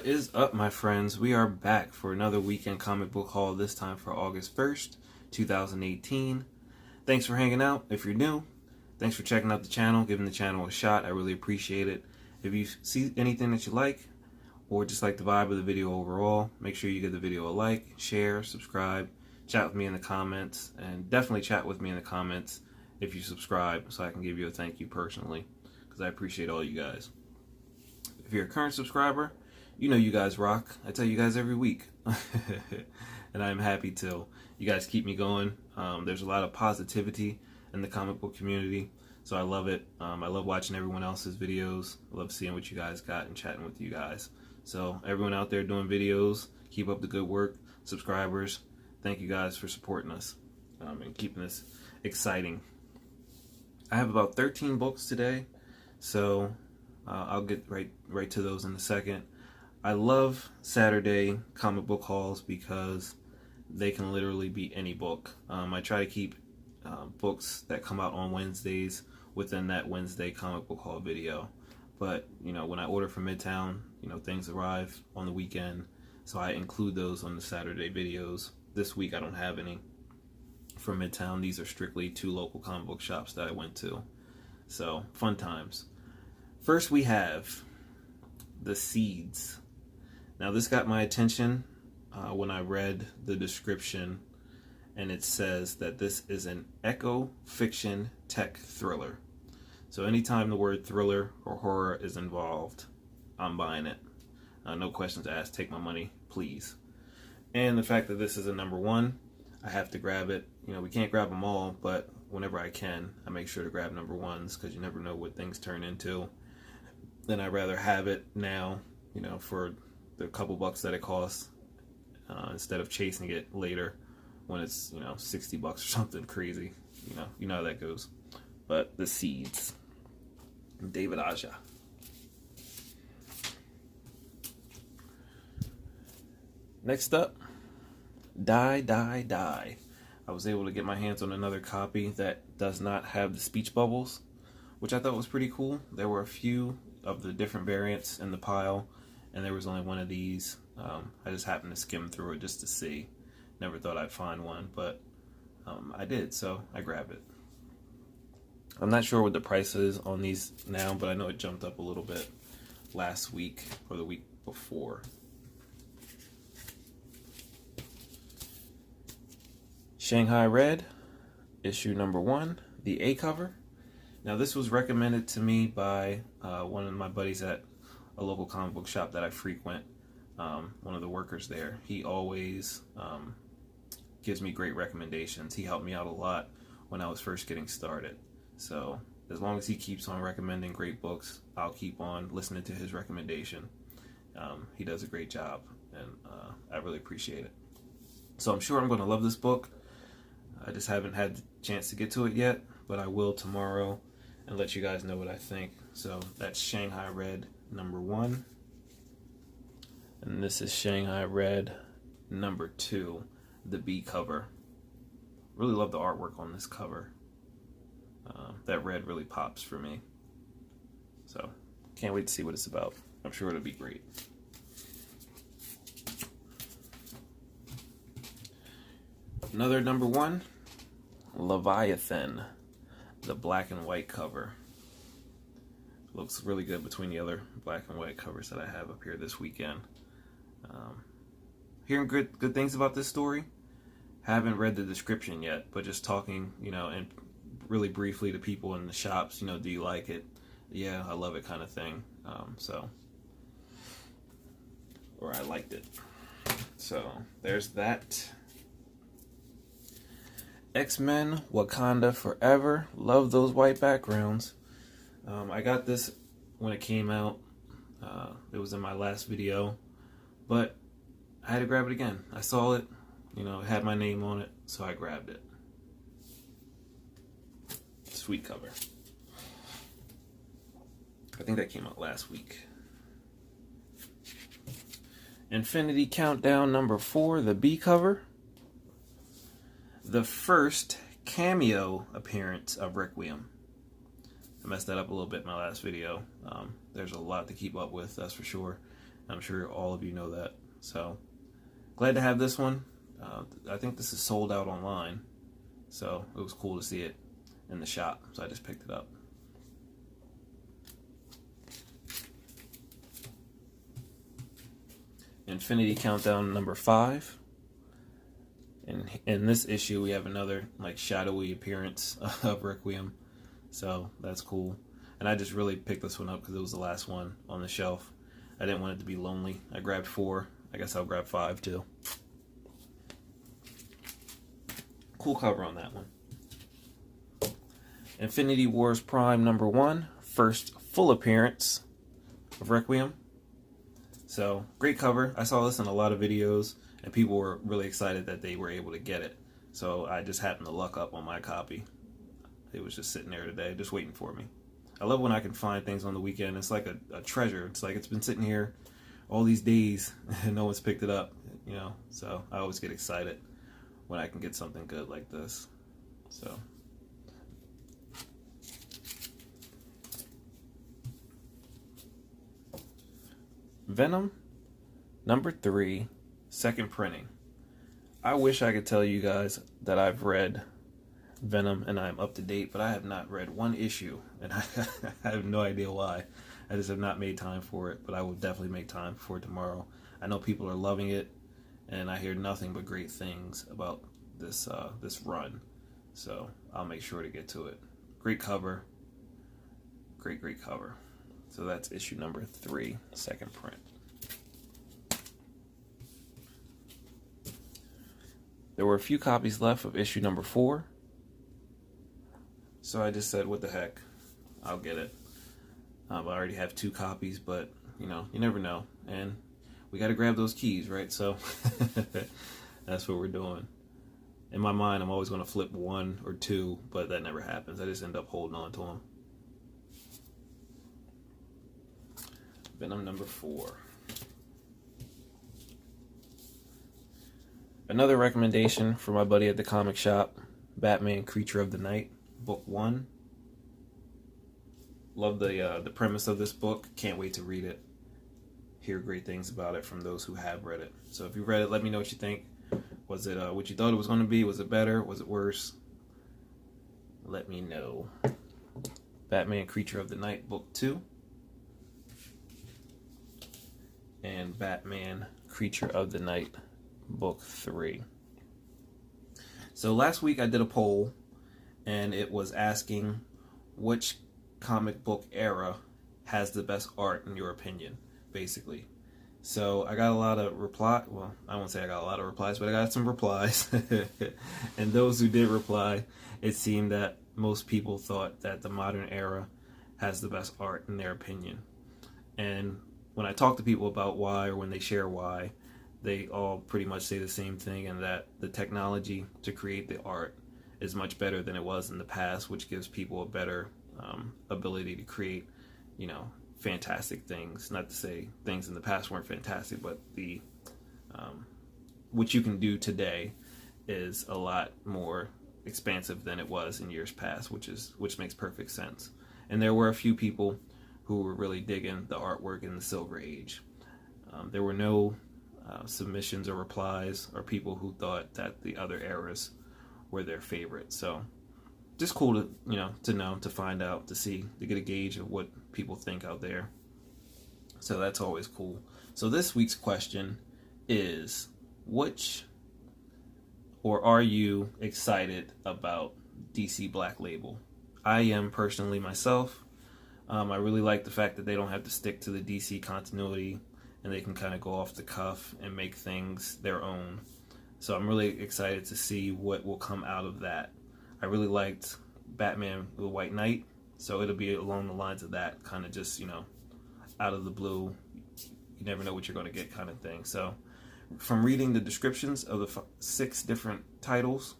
What is up, my friends? We are back for another weekend comic book haul, this time for August 1st, 2018. Thanks for hanging out. If you're new, thanks for checking out the channel, giving the channel a shot. I really appreciate it. If you see anything that you like, or just like the vibe of the video overall, make sure you give the video a like, share, subscribe, chat with me in the comments, and definitely chat with me in the comments if you subscribe so I can give you a thank you personally, because I appreciate all you guys. If you're a current subscriber, you know you guys rock. I tell you guys every week. And I'm happy to. You guys keep me going. There's a lot of positivity in the comic book community, so I love it. I love watching everyone else's videos. I love seeing what you guys got and chatting with you guys. So everyone out there doing videos, keep up the good work. Subscribers, thank you guys for supporting us and keeping this exciting. I have about 13 books today, so I'll get right to those in a second. I love Saturday comic book hauls because they can literally be any book. I try to keep books that come out on Wednesdays within that Wednesday comic book haul video. But, you know, when I order from Midtown, you know, things arrive on the weekend, so I include those on the Saturday videos. This week I don't have any from Midtown. These are strictly 2 local comic book shops that I went to. So, fun times. First we have The Seeds. Now this got my attention when I read the description, and it says that this is an eco-fiction tech thriller. So anytime the word thriller or horror is involved, I'm buying it. No questions asked, take my money, please. And the fact that this is a #1, I have to grab it. You know, we can't grab them all, but whenever I can, I make sure to grab #1s because you never know what things turn into. Then I'd rather have it now, you know, for the couple bucks that it costs, instead of chasing it later when it's, you know, 60 bucks or something crazy. You know how that goes. But The Seeds, David Aja. Next up, Die, Die, Die. I was able to get my hands on another copy that does not have the speech bubbles, which I thought was pretty cool. There were a few of the different variants in the pile, and there was only one of these. I just happened to skim through it just to see. Never thought I'd find one, but I did, so I grabbed it. I'm not sure what the price is on these now, but I know it jumped up a little bit last week or the week before. Shanghai Red, issue #1, the A cover. Now this was recommended to me by one of my buddies at a local comic book shop that I frequent, one of the workers there. He always gives me great recommendations. He helped me out a lot when I was first getting started. So as long as he keeps on recommending great books, I'll keep on listening to his recommendation. He does a great job, and I really appreciate it. So I'm sure I'm going to love this book. I just haven't had the chance to get to it yet, but I will tomorrow and let you guys know what I think. So that's Shanghai Red #1. And this is Shanghai Red #2, the B cover. Really love the artwork on this cover. That red really pops for me. So can't wait to see what it's about. I'm sure it'll be great. Another #1, Leviathan, the black and white cover. Looks really good between the other black and white covers that I have up here this weekend. Hearing good things about this story. Haven't read the description yet, but just talking, you know, and really briefly to people in the shops, you know, do you like it? Yeah, I love it, kind of thing. Or I liked it. So there's that. X-Men Wakanda Forever. Love those white backgrounds. I got this when it came out. It was in my last video, but I had to grab it again. I saw it, you know, it had my name on it, so I grabbed it. Sweet cover. I think that came out last week. Infinity Countdown #4, the B cover. The first cameo appearance of Requiem. I messed that up a little bit in my last video. There's a lot to keep up with, that's for sure. I'm sure all of you know that. So glad to have this one. I think this is sold out online, so it was cool to see it in the shop, so I just picked it up. Infinity Countdown number 5. And in this issue, we have another like shadowy appearance of Requiem, so that's cool. And I just really picked this one up because it was the last one on the shelf. I didn't want it to be lonely. I grabbed 4. I guess I'll grab 5 too. Cool cover on that one. Infinity Wars Prime number 1, first full appearance of Requiem. So, great cover. I saw this in a lot of videos, and people were really excited that they were able to get it. So, I just happened to luck up on my copy. It was just sitting there today, just waiting for me. I love when I can find things on the weekend. It's like a treasure. It's like it's been sitting here all these days, and no one's picked it up, you know? So, I always get excited when I can get something good like this. So... Venom number 3, second printing. I wish I could tell you guys that I've read Venom and I'm up to date, but I have not read one issue, and I have no idea why. I just have not made time for it, but I will definitely make time for it tomorrow. I know people are loving it, and I hear nothing but great things about this run, so I'll make sure to get to it. Great cover, great cover. So that's issue number 3, second print. There were a few copies left of issue number 4. So I just said, what the heck, I'll get it. I already have 2 copies, but, you know, you never know. And we got to grab those keys, right? So that's what we're doing. In my mind, I'm always going to flip 1 or 2, but that never happens. I just end up holding on to them. Venom number 4. Another recommendation for my buddy at the comic shop, Batman Creature of the Night, book 1. Love the premise of this book. Can't wait to read it. Hear great things about it from those who have read it. So if you read it, let me know what you think. Was it what you thought it was going to be? Was it better? Was it worse? Let me know. Batman Creature of the Night, book 2. And Batman Creature of the Night, book 3. So last week I did a poll, and it was asking which comic book era has the best art in your opinion, basically. So I got a lot of well, I won't say I got a lot of replies, but I got some replies. And those who did reply, it seemed that most people thought that the modern era has the best art in their opinion. And when I talk to people about why, or when they share why, they all pretty much say the same thing, and that the technology to create the art is much better than it was in the past, which gives people a better ability to create, you know, fantastic things. Not to say things in the past weren't fantastic, but the what you can do today is a lot more expansive than it was in years past, which makes perfect sense. And there were a few people who were really digging the artwork in the Silver Age. There were no submissions or replies or people who thought that the other eras were their favorite. So just cool to to find out, to see, to get a gauge of what people think out there. So that's always cool. So this week's question is, are you excited about DC Black Label? I am personally myself. I really like the fact that they don't have to stick to the DC continuity, and they can kind of go off the cuff and make things their own. So I'm really excited to see what will come out of that. I really liked Batman the White Knight, so it'll be along the lines of that, kind of just, out of the blue, you never know what you're going to get kind of thing. So from reading the descriptions of the 6 different titles,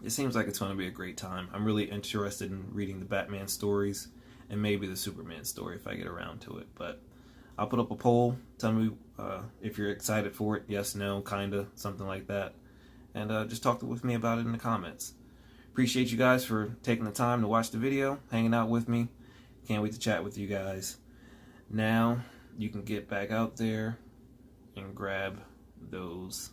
it seems like it's going to be a great time. I'm really interested in reading the Batman stories and maybe the Superman story if I get around to it. But I'll put up a poll. Tell me if you're excited for it. Yes, no, kinda, something like that. And just talk with me about it in the comments. Appreciate you guys for taking the time to watch the video, hanging out with me. Can't wait to chat with you guys. Now, you can get back out there and grab those